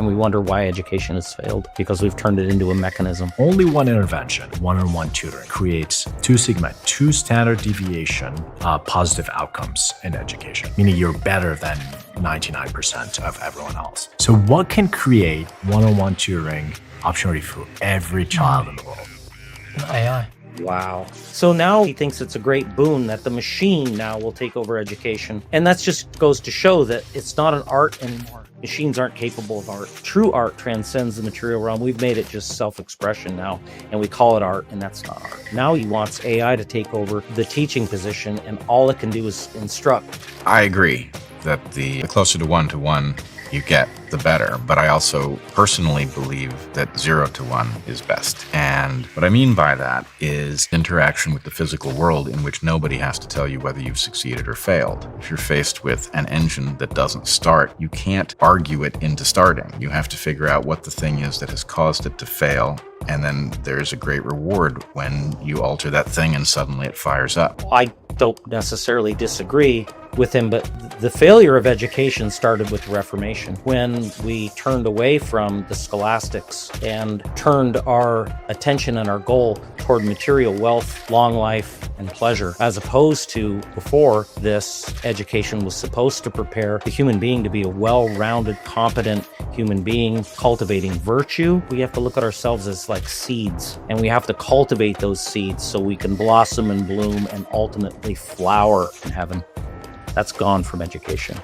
And we wonder why education has failed, because we've turned it into a mechanism. Only one intervention, one-on-one tutoring, creates two standard deviation positive outcomes in education, meaning you're better than 99% of everyone else. So what can create one-on-one tutoring opportunity for every child in the world? AI. Wow. So now he thinks it's a great boon that the machine now will take over education. And that just goes to show that it's not an art anymore. Machines aren't capable of art. True art transcends the material realm. We've made it just self-expression now, and we call it art, and that's not art. Now he wants AI to take over the teaching position, and all it can do is instruct. I agree that the closer to one you get, the better. But I also personally believe that 0 to 1 is best. And what I mean by that is interaction with the physical world in which nobody has to tell you whether you've succeeded or failed. If you're faced with an engine that doesn't start, you can't argue it into starting. You have to figure out what the thing is that has caused it to fail. And then there's a great reward when you alter that thing and suddenly it fires up. I don't necessarily disagree with him, but the failure of education started with the Reformation, when we turned away from the scholastics and turned our attention and our goal toward material wealth, long life, and pleasure, as opposed to before this, education was supposed to prepare the human being to be a well-rounded, competent human being, cultivating virtue. We have to look at ourselves as like seeds, and we have to cultivate those seeds so we can blossom and bloom and ultimately flower in heaven. That's gone from education.